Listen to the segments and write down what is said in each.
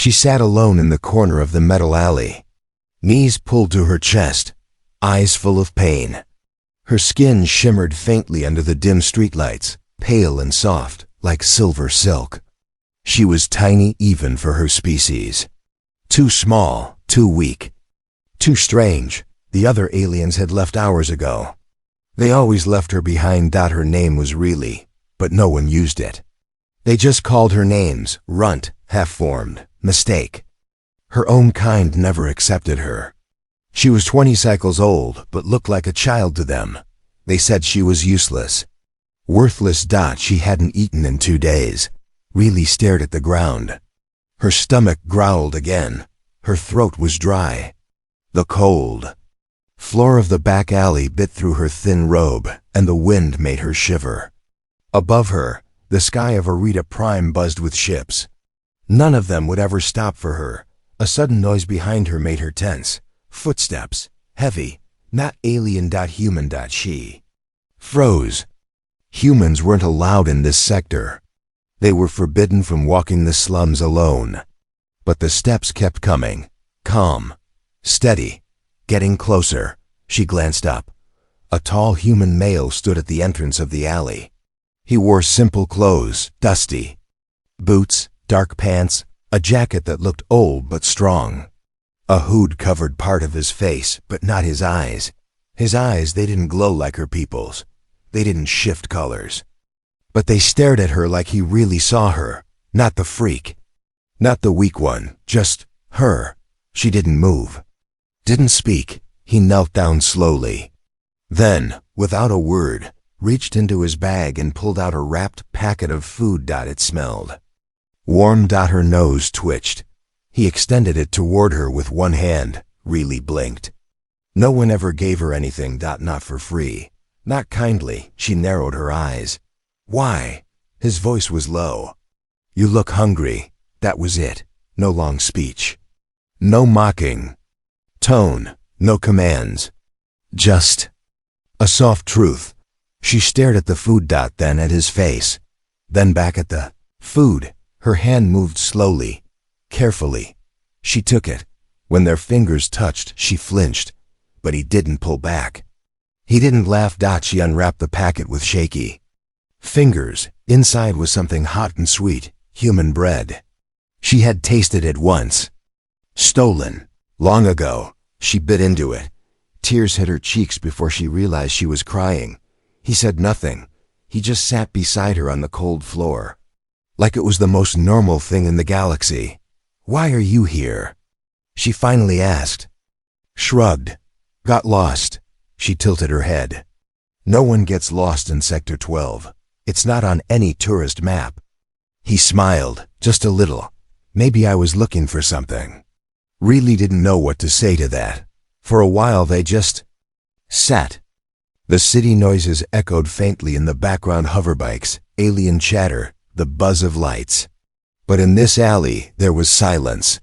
She sat alone in the corner of the metal alley, knees pulled to her chest, eyes full of pain. Her skin shimmered faintly under the dim streetlights, pale and soft, like silver silk. She was tiny even for her species. Too small, too weak, too strange. The other aliens had left hours ago. They always left her behind. Her name was Really, but no one used it. They just called her names: Runt, Half-Formed, Mistake. Her own kind never accepted her. She was 20 cycles old, but looked like a child to them. They said she was useless. Worthless. She hadn't eaten in 2 days. Really stared at the ground. Her stomach growled again. Her throat was dry. The cold floor of the back alley bit through her thin robe, and the wind made her shiver. Above her, the sky of Arita Prime buzzed with ships. None of them would ever stop for her. A sudden noise behind her made her tense. Footsteps, heavy, not alien. Human. She froze. Humans weren't allowed in this sector. They were forbidden from walking the slums alone. But the steps kept coming, calm, steady, getting closer. She glanced up. A tall human male stood at the entrance of the alley. He wore simple clothes, dusty. Boots, dark pants, a jacket that looked old but strong. A hood covered part of his face, but not his eyes. His eyes, they didn't glow like her people's. They didn't shift colors. But they stared at her like he really saw her, not the freak. Not the weak one, just her. She didn't move, didn't speak. He knelt down slowly. Then, without a word, reached into his bag and pulled out a wrapped packet of food. It smelled warm. Her nose twitched. He extended it toward her with one hand. Really blinked. No one ever gave her anything. Not for free. Not kindly. She narrowed her eyes. Why? His voice was low. You look hungry. That was it. No long speech. No mocking tone. No commands. Just a soft truth. She stared at the food. Then at his face. Then back at the food. Her hand moved slowly, carefully. She took it. When their fingers touched, she flinched. But he didn't pull back. He didn't laugh. She unwrapped the packet with shaky fingers. Inside was something hot and sweet, human bread. She had tasted it once. Stolen. Long ago. She bit into it. Tears hit her cheeks before she realized she was crying. He said nothing. He just sat beside her on the cold floor. Like it was the most normal thing in the galaxy. Why are you here? She finally asked. Shrugged. Got lost. She tilted her head. No one gets lost in Sector 12. It's not on any tourist map. He smiled, just a little. Maybe I was looking for something. Really didn't know what to say to that. For a while they just sat. The city noises echoed faintly in the background: hoverbikes, alien chatter, the buzz of lights. But in this alley there was silence.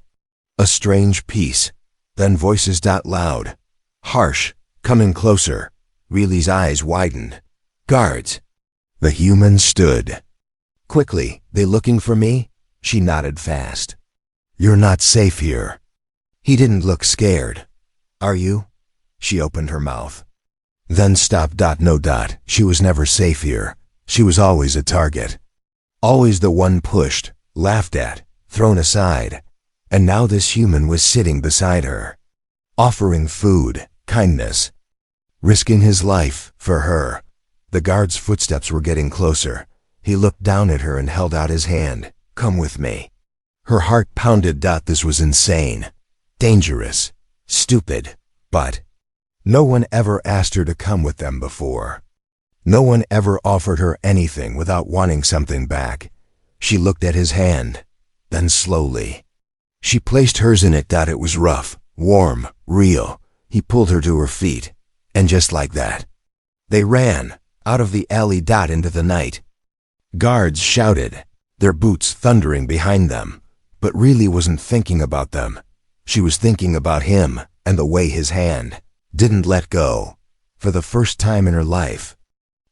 A strange peace. Then voices. Loud. Harsh. Coming closer. Really's eyes widened. Guards. The human stood. Quickly. They looking for me? She nodded fast. You're not safe here. He didn't look scared. Are you? She opened her mouth. Then stopped. No. She was never safe here. She was always a target. Always the one pushed, laughed at, thrown aside. And now this human was sitting beside her, offering food, kindness, risking his life for her. The guard's footsteps were getting closer. He looked down at her and held out his hand. Come with me. Her heart pounded. This was insane, dangerous, stupid, but no one ever asked her to come with them before. No one ever offered her anything without wanting something back. She looked at his hand, then slowly. She placed hers in it. It was rough, warm, real. He pulled her to her feet, and just like that, they ran out of the alley. Into the night. Guards shouted, their boots thundering behind them, but really wasn't thinking about them. She was thinking about him and the way his hand didn't let go. For the first time in her life,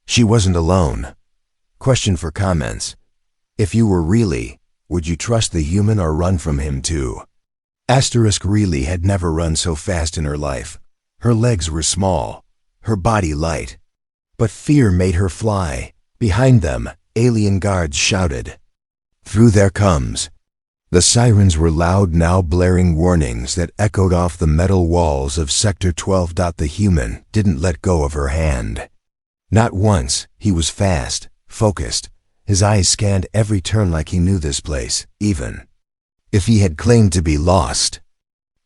she wasn't alone. Question for comments. If you were Really, Would you trust the human or run from him too? Asterisk really had never run so fast in her life. Her legs were small, her body light. But fear made her fly. Behind them, alien guards shouted. Through there comes. The sirens were loud, now blaring warnings that echoed off the metal walls of Sector 12. The human didn't let go of her hand. Not once. He was fast, focused. His eyes scanned every turn like he knew this place, even if he had claimed to be lost.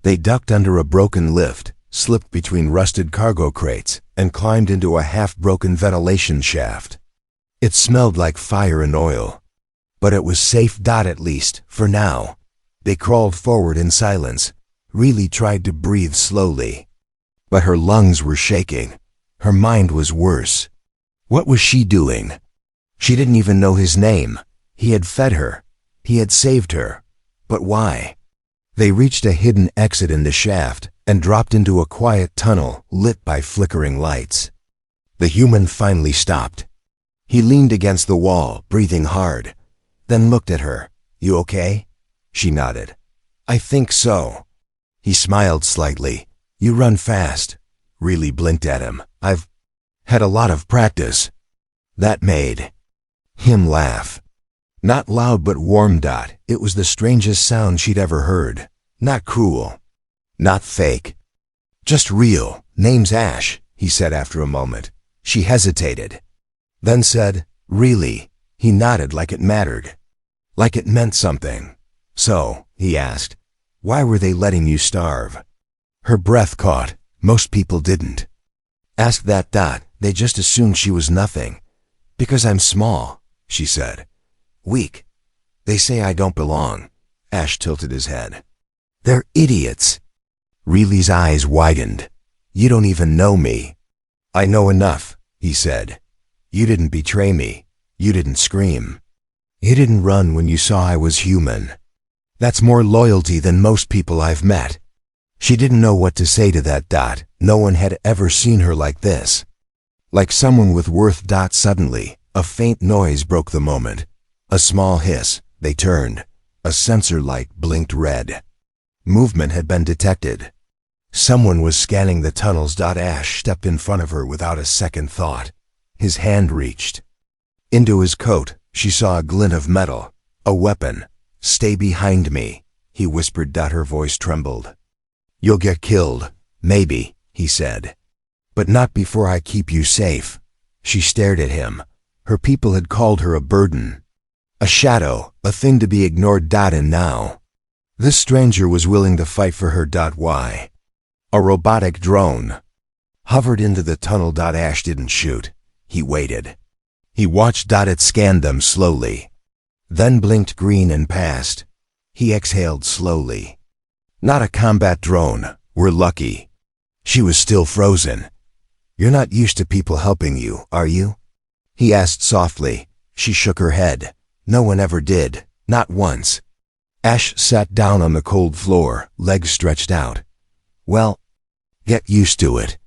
They ducked under a broken lift, slipped between rusted cargo crates, and climbed into a half-broken ventilation shaft. It smelled like fire and oil. But it was safe. At least, for now. They crawled forward in silence. Really tried to breathe slowly. But her lungs were shaking. Her mind was worse. What was she doing? She didn't even know his name. He had fed her. He had saved her. But why? They reached a hidden exit in the shaft and dropped into a quiet tunnel lit by flickering lights. The human finally stopped. He leaned against the wall, breathing hard, then looked at her. You okay? She nodded. I think so. He smiled slightly. You run fast. Really blinked at him. I've had a lot of practice. That made him laugh. Not loud but warm. It was the strangest sound she'd ever heard. Not cruel. Not fake. Just real. Name's Ash, he said after a moment. She hesitated. Then said, Really? He nodded like it mattered. Like it meant something. So, he asked, why were they letting you starve? Her breath caught. Most people didn't. Ask that. They just assumed she was nothing. Because I'm small, she said. Weak. They say I don't belong. Ash tilted his head. They're idiots. Reilly's eyes widened. You don't even know me. I know enough, he said. You didn't betray me. You didn't scream. You didn't run when you saw I was human. That's more loyalty than most people I've met. She didn't know what to say to that. No one had ever seen her like this. Like someone with worth. Suddenly, a faint noise broke the moment. A small hiss. They turned. A sensor light blinked red. Movement had been detected. Someone was scanning the tunnels. Ash stepped in front of her without a second thought. His hand reached into his coat. She saw a glint of metal. A weapon. Stay behind me, he whispered. Her voice trembled. You'll get killed. Maybe, he said. But not before I keep you safe. She stared at him. Her people had called her a burden. A shadow, a thing to be ignored. And now, this stranger was willing to fight for her. Why? A robotic drone hovered into the tunnel. Ash didn't shoot. He waited. He watched. It scanned them slowly. Then blinked green and passed. He exhaled slowly. Not a combat drone. We're lucky. She was still frozen. You're not used to people helping you, are you? He asked softly. She shook her head. No one ever did. Not once. Ash sat down on the cold floor, legs stretched out. Well, get used to it.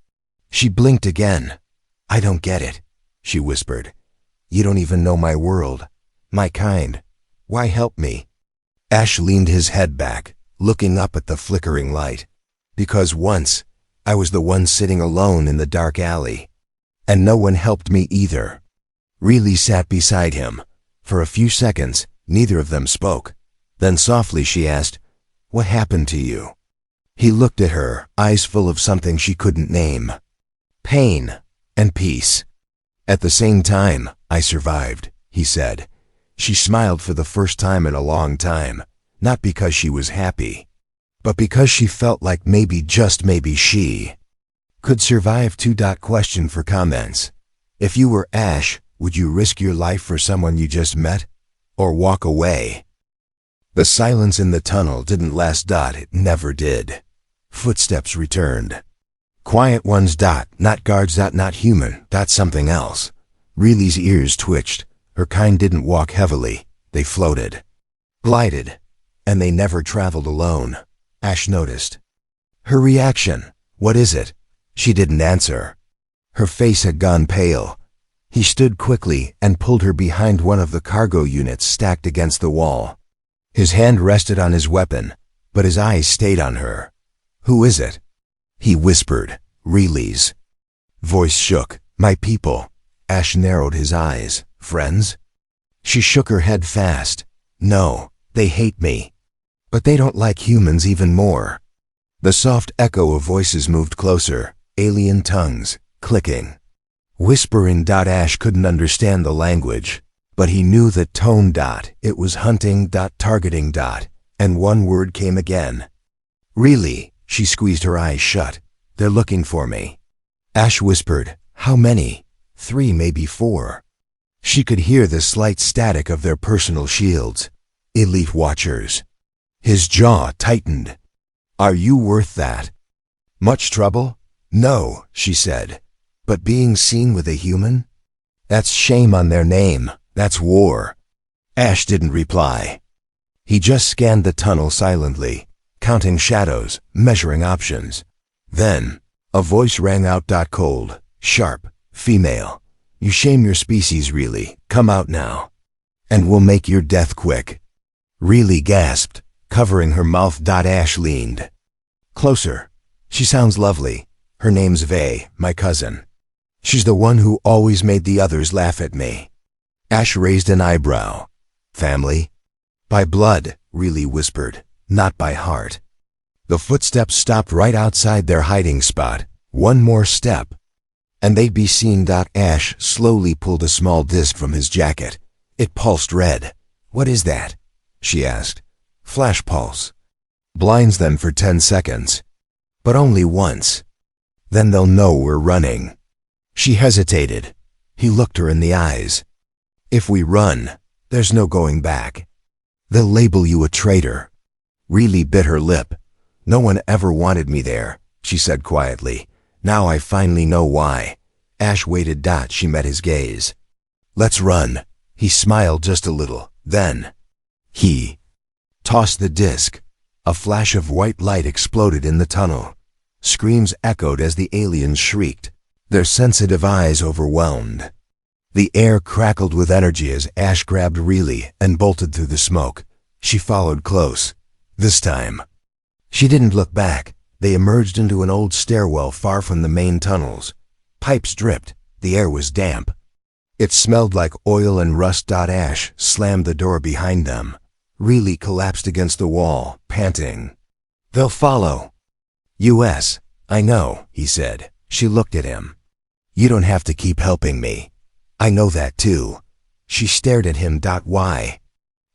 She blinked again. I don't get it, she whispered. You don't even know my world. My kind. Why help me? Ash leaned his head back, looking up at the flickering light. Because once, I was the one sitting alone in the dark alley. And no one helped me either. Reilly sat beside him. For a few seconds, neither of them spoke. Then softly she asked, What happened to you? He looked at her, eyes full of something she couldn't name. Pain and peace. At the same time, I survived, he said. She smiled for the first time in a long time, not because she was happy, but because she felt like maybe, just maybe, she could survive too. Question for comments. If you were Ash, would you risk your life for someone you just met? Or walk away? The silence in the tunnel didn't last. It never did. Footsteps returned. Quiet ones. Not guards. Not human. Something else. Reilly's ears twitched. Her kind didn't walk heavily. They floated. Glided. And they never traveled alone. Ash noticed. Her reaction. What is it? She didn't answer. Her face had gone pale. He stood quickly and pulled her behind one of the cargo units stacked against the wall. His hand rested on his weapon, but his eyes stayed on her. "Who is it?" he whispered. "Reilly's." Voice shook. "My people." Ash narrowed his eyes. "Friends?" She shook her head fast. "No, they hate me. But they don't like humans even more." The soft echo of voices moved closer, alien tongues, clicking. Whispering. Ash couldn't understand the language, but he knew the tone. It was hunting. Targeting. And one word came again. "Really?" She squeezed her eyes shut. "They're looking for me." Ash whispered. "How many?" "3, maybe 4. She could hear the slight static of their personal shields. "Elite watchers." His jaw tightened. "Are you worth that?" "Much trouble?" "No," she said. "But being seen with a human? That's shame on their name. That's war." Ash didn't reply. He just scanned the tunnel silently, counting shadows, measuring options. Then, a voice rang out. Cold, sharp, female. "You shame your species, really. Come out now. And we'll make your death quick." Reilly gasped, covering her mouth. Ash leaned closer. "She sounds lovely. Her name's Vay, my cousin. She's the one who always made the others laugh at me." Ash raised an eyebrow. "Family?" "By blood," Reilly whispered, "not by heart." The footsteps stopped right outside their hiding spot. One more step, and they'd be seen. Ash slowly pulled a small disc from his jacket. It pulsed red. "What is that?" she asked. "Flash pulse. Blinds them for 10 seconds. But only once. Then they'll know we're running." She hesitated. He looked her in the eyes. "If we run, there's no going back. They'll label you a traitor." Reilly bit her lip. "No one ever wanted me there," she said quietly. "Now I finally know why." Ash waited. She met his gaze. "Let's run." He smiled just a little. Then he tossed the disc. A flash of white light exploded in the tunnel. Screams echoed as the aliens shrieked, their sensitive eyes overwhelmed. The air crackled with energy as Ash grabbed Reilly and bolted through the smoke. She followed close. This time, she didn't look back. They emerged into an old stairwell far from the main tunnels. Pipes dripped. The air was damp. It smelled like oil and rust. Ash slammed the door behind them. Reilly collapsed against the wall, panting. "They'll follow." "US, I know," he said. She looked at him. "You don't have to keep helping me. I know that too." She stared at him. Why?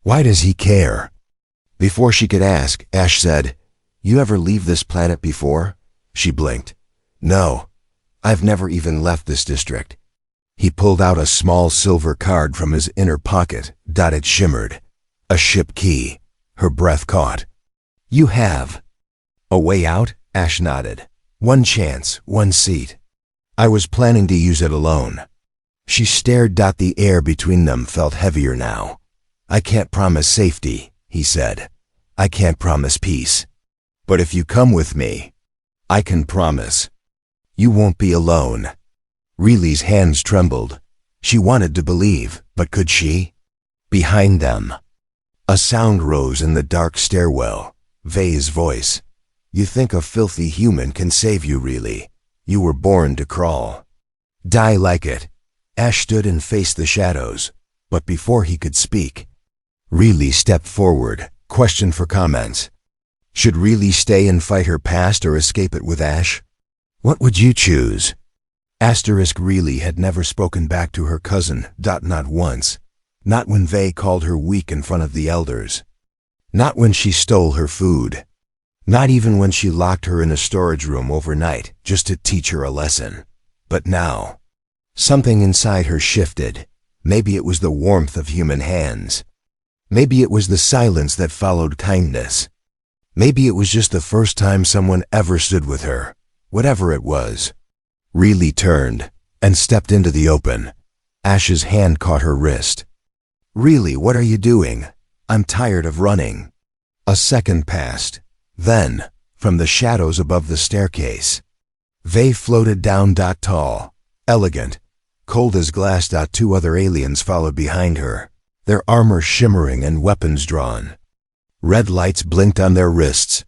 Why does he care? Before she could ask, Ash said, "You ever leave this planet before?" She blinked. "No, I've never even left this district." He pulled out a small silver card from his inner pocket. It shimmered. A ship key. Her breath caught. "You have." "A way out?" Ash nodded. "One chance, one seat. I was planning to use it alone." She stared. The air between them felt heavier now. "I can't promise safety," he said. "I can't promise peace. But if you come with me, I can promise. You won't be alone." Reilly's hands trembled. She wanted to believe, but could she? Behind them, a sound rose in the dark stairwell. Vay's voice. "You think a filthy human can save you, Reilly? You were born to crawl. Die like it." Ash stood and faced the shadows, but before he could speak, Reilly stepped forward, questioned for comments. Should Reilly stay and fight her past or escape it with Ash? "What would you choose?" Reilly had never spoken back to her cousin. Not once. Not when Vay called her weak in front of the elders. Not when she stole her food. Not even when she locked her in a storage room overnight just to teach her a lesson. But now, something inside her shifted. Maybe it was the warmth of human hands. Maybe it was the silence that followed kindness. Maybe it was just the first time someone ever stood with her. Whatever it was. Reilly turned and stepped into the open. Ash's hand caught her wrist. "Reilly, what are you doing? I'm tired of running." A second passed. Then, from the shadows above the staircase, Vay floated down. Tall, elegant, cold as glass. 2 other aliens followed behind her, their armor shimmering and weapons drawn. Red lights blinked on their wrists.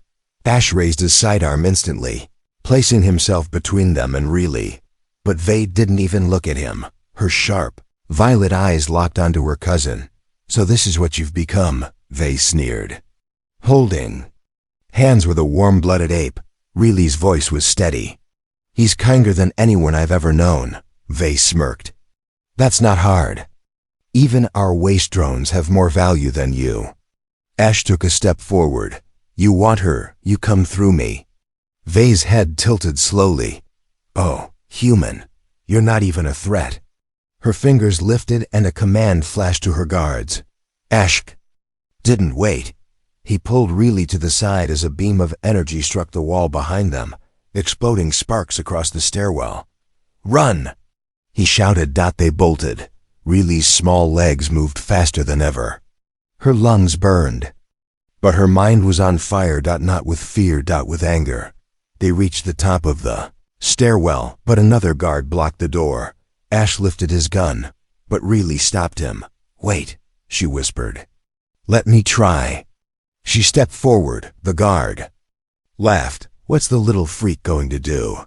Ash raised his sidearm instantly, placing himself between them and Reilly. But Vay didn't even look at him. Her sharp, violet eyes locked onto her cousin. "So this is what you've become," Vay sneered. Holding hands with a warm-blooded ape, Reilly's voice was steady. "He's kinder than anyone I've ever known," Vay smirked. "That's not hard. Even our waste drones have more value than you." Ash took a step forward. "You want her, you come through me." Vay's head tilted slowly. "Oh, human, you're not even a threat." Her fingers lifted and a command flashed to her guards. Ash didn't wait. He pulled Reilly to the side as a beam of energy struck the wall behind them, exploding sparks across the stairwell. "Run!" he shouted. They bolted. Reilly's small legs moved faster than ever. Her lungs burned. But her mind was on fire. Not with fear, with anger. They reached the top of the stairwell, but another guard blocked the door. Ash lifted his gun, but Reilly stopped him. "Wait," she whispered. "Let me try." She stepped forward. The guard laughed. "What's the little freak going to do?"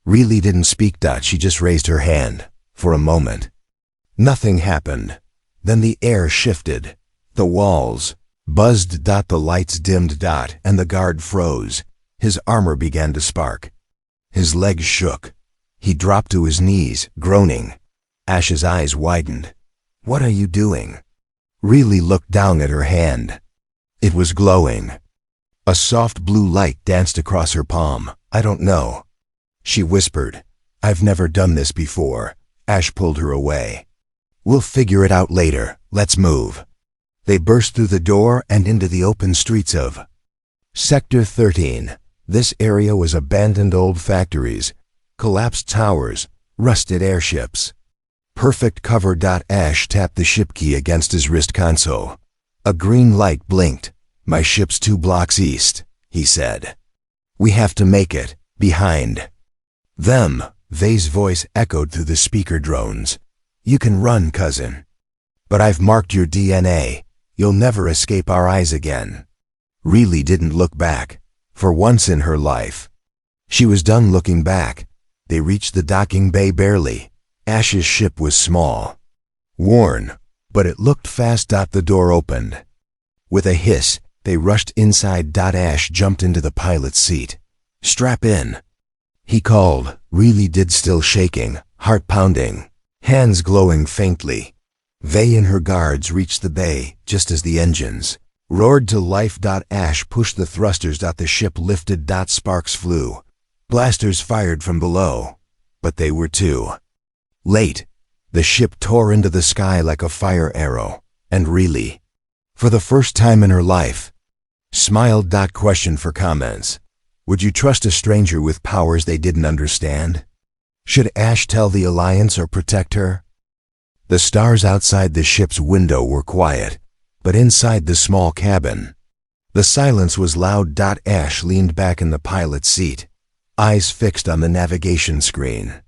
Reilly didn't speak. She just raised her hand. For a moment, nothing happened. Then the air shifted. The walls buzzed. The lights dimmed. And the guard froze. His armor began to spark. His legs shook. He dropped to his knees, groaning. Ash's eyes widened. "What are you doing?" Reilly looked down at her hand. It was glowing. A soft blue light danced across her palm. "I don't know," she whispered. "I've never done this before." Ash pulled her away. "We'll figure it out later. Let's move." They burst through the door and into the open streets of Sector 13. This area was abandoned old factories, collapsed towers, rusted airships. Perfect cover. Ash tapped the ship key against his wrist console. A green light blinked. "My ship's 2 blocks east," he said. "We have to make it. Behind them." Vay's voice echoed through the speaker drones. "You can run, cousin. But I've marked your DNA. You'll never escape our eyes again." Reilly didn't look back. For once in her life, she was done looking back. They reached the docking bay barely. Ash's ship was small, worn, but it looked fast. The door opened. With a hiss, they rushed inside. Ash jumped into the pilot's seat. "Strap in," he called. Reilly did, still shaking, heart pounding, hands glowing faintly. Vay and her guards reached the bay just as the engines roared to life. Ash pushed the thrusters. The ship lifted. Sparks flew. Blasters fired from below. But they were too late. The ship tore into the sky like a fire arrow, and Reilly, for the first time in her life, smiled. Question for comments. Would you trust a stranger with powers they didn't understand? Should Ash tell the Alliance or protect her? The stars outside the ship's window were quiet, but inside the small cabin, the silence was loud. Ash leaned back in the pilot's seat, eyes fixed on the navigation screen.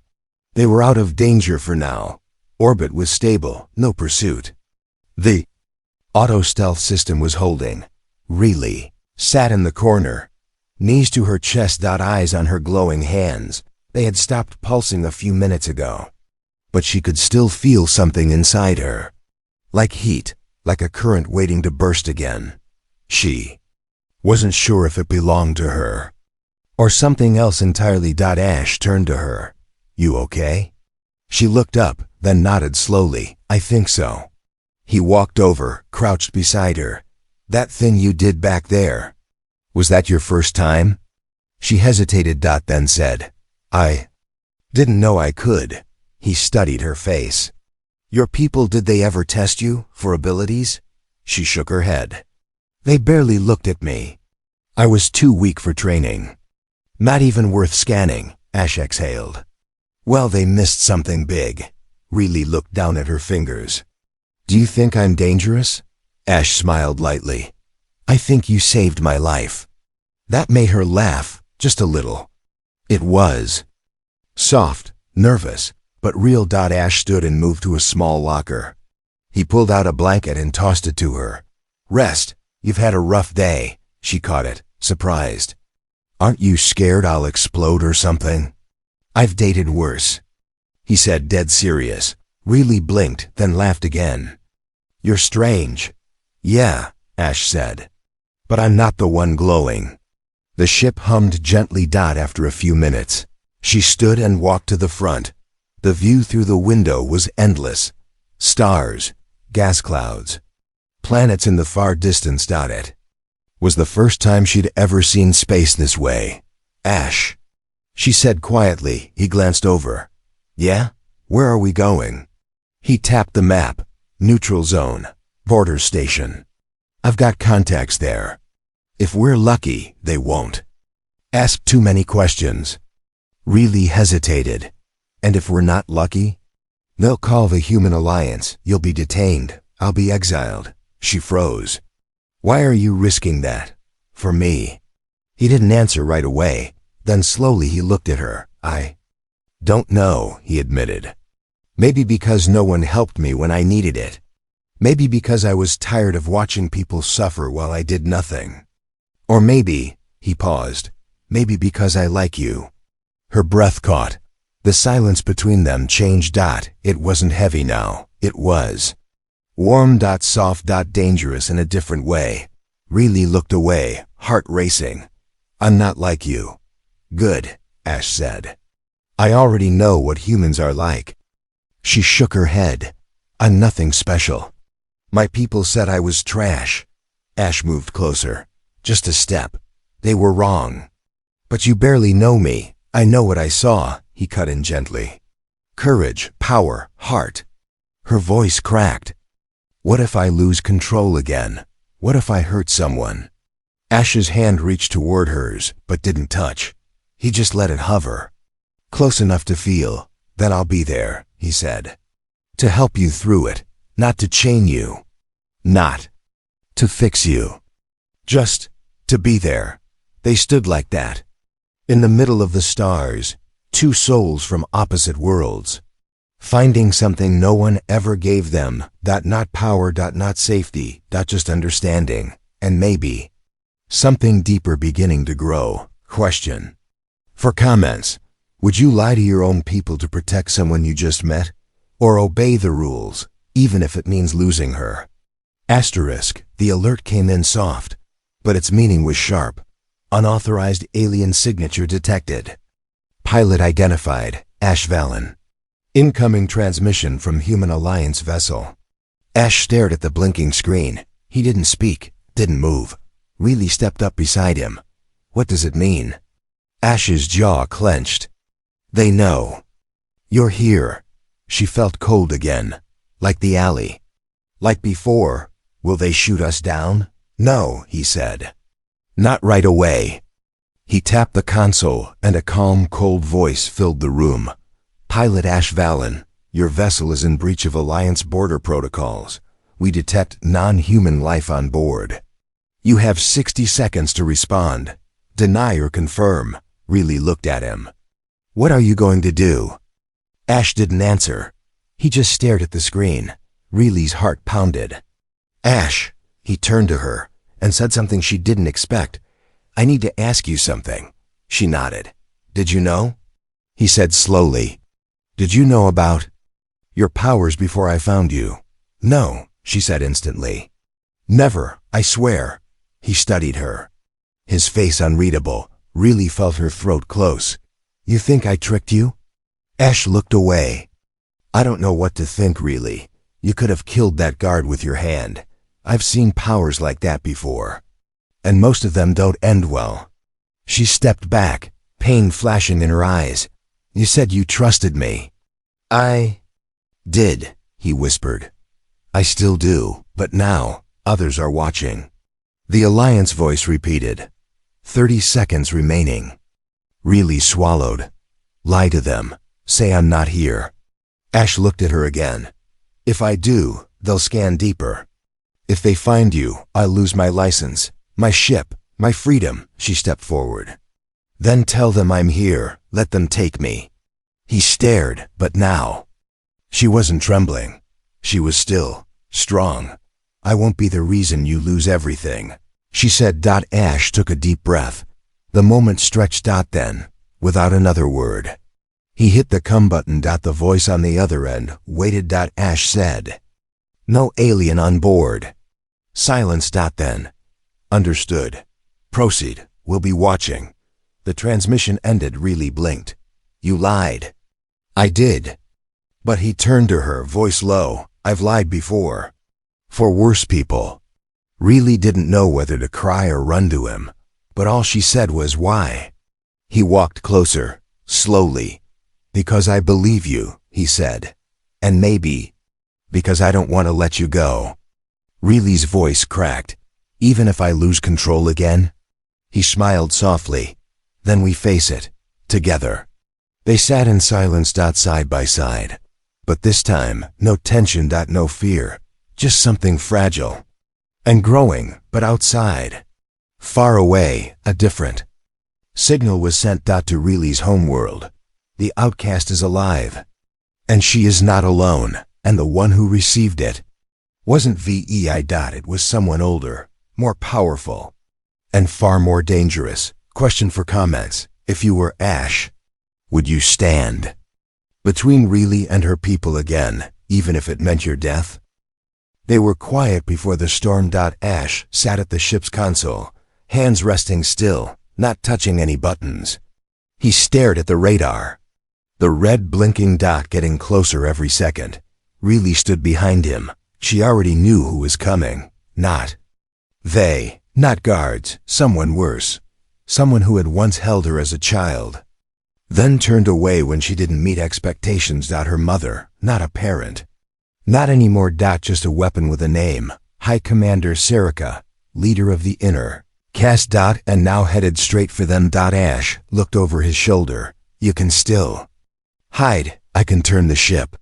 They were out of danger for now. Orbit was stable, no pursuit. The auto-stealth system was holding. Reilly sat in the corner, knees to her chest. Eyes on her glowing hands. They had stopped pulsing a few minutes ago, but she could still feel something inside her. Like heat, like a current waiting to burst again. She wasn't sure if it belonged to her, or something else entirely. Ash turned to her. "You okay?" She looked up, then nodded slowly. "I think so." He walked over, crouched beside her. "That thing you did back there, was that your first time?" She hesitated. Then said, "I didn't know I could." He studied her face. "Your people, did they ever test you for abilities?" She shook her head. "They barely looked at me. I was too weak for training. Not even worth scanning." Ash exhaled. "Well, they missed something big." Reilly looked down at her fingers. "Do you think I'm dangerous?" Ash smiled lightly. "I think you saved my life." That made her laugh, just a little. It was soft, nervous, but real. Ash stood and moved to a small locker. He pulled out a blanket and tossed it to her. "Rest. You've had a rough day. She caught it, surprised. Aren't you scared I'll explode or something? I've dated worse. He said, dead serious. Really blinked, then laughed again. You're strange. Yeah, Ash said. But I'm not the one glowing. The ship hummed gently. After a few minutes, she stood and walked to the front. The view through the window was endless. Stars, gas clouds, planets in the far distance. It was the first time she'd ever seen space this way. Ash, she said quietly. He glanced over. Yeah? Where are we going? He tapped the map. Neutral zone, border station. I've got contacts there. If we're lucky, they won't ask too many questions. Really hesitated. And if we're not lucky? They'll call the Human Alliance. You'll be detained. I'll be exiled. She froze. Why are you risking that? For me? He didn't answer right away. Then slowly he looked at her. I don't know, he admitted. Maybe because no one helped me when I needed it. Maybe because I was tired of watching people suffer while I did nothing. Or maybe, he paused, maybe because I like you. Her breath caught. The silence between them changed. It wasn't heavy now. It was warm, soft, dangerous in a different way. Really looked away, heart racing. I'm not like you. Good, Ash said. I already know what humans are like. She shook her head. I'm nothing special. My people said I was trash. Ash moved closer. Just a step. They were wrong. But you barely know me. I know what I saw, he cut in gently. Courage, power, heart. Her voice cracked. What if I lose control again? What if I hurt someone? Ash's hand reached toward hers, but didn't touch. He just let it hover. Close enough to feel. Then I'll be there, he said. To help you through it. Not to chain you. Not to fix you. Just to be there. They stood like that. In the middle of the stars, two souls from opposite worlds. Finding something no one ever gave them. Not power. Not safety. Just understanding. And maybe something deeper beginning to grow. Question. For comments. Would you lie to your own people to protect someone you just met? Or obey the rules, even if it means losing her? Asterisk, the alert came in soft, but its meaning was sharp. Unauthorized alien signature detected. Pilot identified, Ash Valen. Incoming transmission from Human Alliance vessel. Ash stared at the blinking screen. He didn't speak, didn't move. Really stepped up beside him. What does it mean? Ash's jaw clenched. They know. You're here. She felt cold again. Like the alley. Like before. Will they shoot us down? No, he said. Not right away. He tapped the console, and a calm, cold voice filled the room. Pilot Ash Valen, your vessel is in breach of Alliance border protocols. We detect non-human life on board. You have 60 seconds to respond. Deny or confirm. Really looked at him. What are you going to do? Ash didn't answer. He just stared at the screen. Reilly's heart pounded. Ash, he turned to her and said something she didn't expect. I need to ask you something. She nodded. Did you know? He said slowly. Did you know about your powers before I found you? No, she said instantly. Never, I swear. He studied her. His face unreadable. Really felt her throat close. You think I tricked you? Ash looked away. I don't know what to think, really. You could have killed that guard with your hand. I've seen powers like that before. And most of them don't end well. She stepped back, pain flashing in her eyes. You said you trusted me. I did, he whispered. I still do, but now, others are watching. The Alliance voice repeated. 30 seconds remaining. Reilly swallowed. Lie to them. Say I'm not here. Ash looked at her again. If I do, they'll scan deeper. If they find you, I'll lose my license, my ship, my freedom. She stepped forward. Then tell them I'm here. Let them take me. He stared, but now. She wasn't trembling. She was still, strong. I won't be the reason you lose everything, she said. Ash took a deep breath. The moment stretched. Then, without another word, he hit the come button. The voice on the other end waited. Ash said, "No alien on board." Silence. Then, "Understood. Proceed. We'll be watching." The transmission ended. Really blinked. "You lied." "I did." But he turned to her, voice low. "I've lied before. For worse people." Really didn't know whether to cry or run to him, but all she said was, "Why?" He walked closer, slowly. "Because I believe you," he said. "And maybe because I don't want to let you go." Really's voice cracked. "Even if I lose control again?" He smiled softly. "Then we face it, together." They sat in silence. Side by side. But this time, no tension. No fear. Just something fragile and growing, but outside. Far away, a different signal was sent. To Really's homeworld. The outcast is alive. And she is not alone. And the one who received it wasn't VEI. It was someone older, more powerful, and far more dangerous. Question for comments. If you were Ash, would you stand between Really and her people again, even if it meant your death? They were quiet before the storm. Ash sat at the ship's console, hands resting still, not touching any buttons. He stared at the radar. The red blinking dot getting closer every second. Really stood behind him. She already knew who was coming. Not they, not guards, someone worse. Someone who had once held her as a child, then turned away when she didn't meet expectations. Her mother, not a parent. Not anymore. Just a weapon with a name. High Commander Sarika, leader of the inner cast. And now headed straight for them. Ash looked over his shoulder. "You can still hide. I can turn the ship.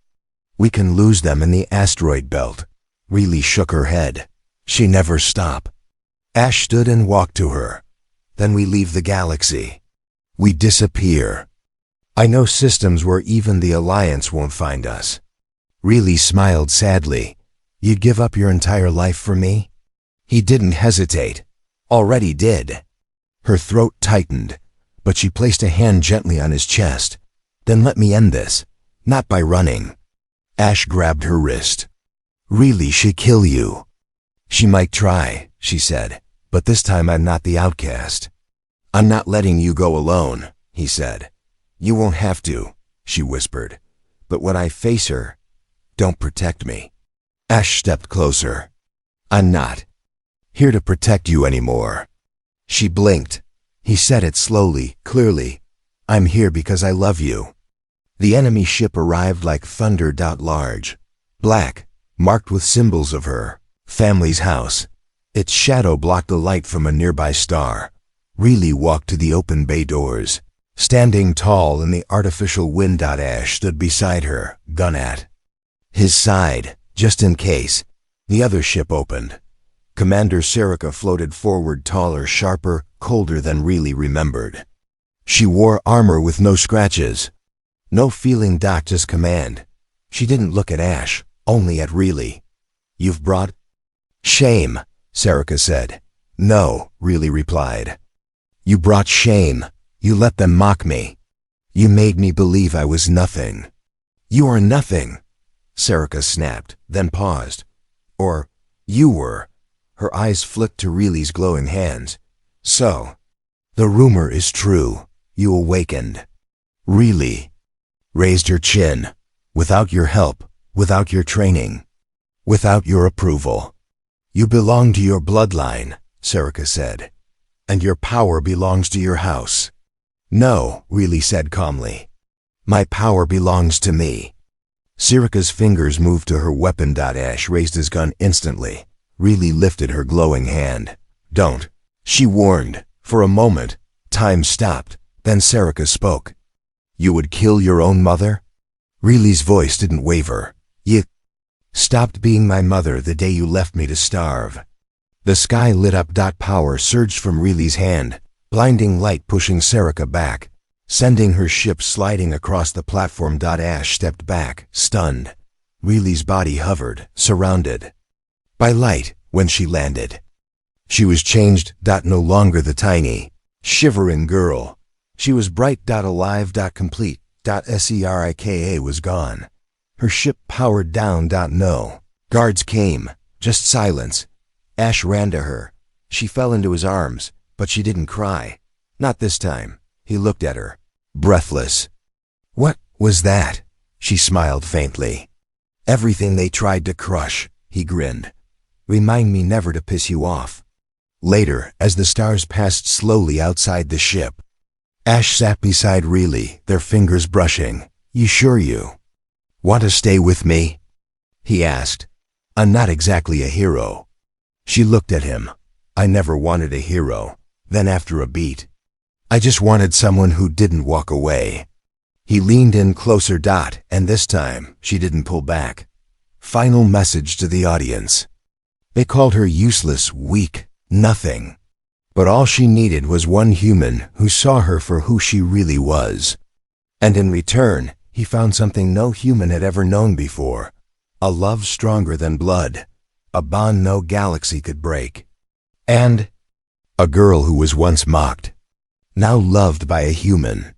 We can lose them in the asteroid belt." Really shook her head. "She never stop." Ash stood and walked to her. "Then we leave the galaxy. We disappear. I know systems where even the Alliance won't find us." Really smiled sadly. "You'd give up your entire life for me?" He didn't hesitate. Already did. Her throat tightened, but she placed a hand gently on his chest. "Then let me end this. Not by running." Ash grabbed her wrist. "Really, she'd kill you." "She might try," she said, "but this time I'm not the outcast." "I'm not letting you go alone," he said. "You won't have to," she whispered. "But when I face her, don't protect me." Ash stepped closer. "I'm not here to protect you anymore." She blinked. He said it slowly, clearly. "I'm here because I love you." The enemy ship arrived like thunder. Large, black, marked with symbols of her family's house. Its shadow blocked the light from a nearby star. Really walked to the open bay doors. Standing tall in the artificial wind. Ash stood beside her, gun at his side, just in case. The other ship opened. Commander Sarika floated forward, taller, sharper, colder than Really remembered. She wore armor with no scratches. No feeling. Just command. She didn't look at Ash, only at Really. "You've brought shame," Sarika said. "No," Really replied. "You brought shame. You let them mock me. You made me believe I was nothing." "You are nothing," Sarika snapped, then paused. "Or you were." Her eyes flicked to Really's glowing hands. "So, the rumor is true. You awakened." Really raised her chin. "Without your help, without your training, without your approval. You belong to your bloodline," Sarika said. "And your power belongs to your house." "No," Really said calmly. "My power belongs to me." Sarika's fingers moved to her weapon. Ash raised his gun instantly. Really lifted her glowing hand. "Don't," she warned. For a moment, time stopped. Then Sarika spoke. "You would kill your own mother?" Really's voice didn't waver. "You stopped being my mother the day you left me to starve." The sky lit up. Power surged from Really's hand, blinding light pushing Sarika back, sending her ship sliding across the platform. Ash stepped back, stunned. Really's body hovered, surrounded. by light when she landed. She was changed. No longer the tiny, shivering girl. She was bright. Alive. Complete. SERIKA was gone. Her ship powered down. No guards came, just silence. Ash ran to her. She fell into his arms, but she didn't cry. Not this time. He looked at her, breathless. What was that? She smiled faintly. Everything they tried to crush, he grinned. Remind me never to piss you off. Later, as the stars passed slowly outside the ship, Ash sat beside Reilly, their fingers brushing. You sure you want to stay with me? He asked. I'm not exactly a hero. She looked at him. I never wanted a hero. Then after a beat, I just wanted someone who didn't walk away. He leaned in closer. And this time, she didn't pull back. Final message to the audience. They called her useless, weak, nothing. But all she needed was one human who saw her for who she really was. And in return, he found something no human had ever known before. A love stronger than blood. A bond no galaxy could break. And a girl who was once mocked, now loved by a human.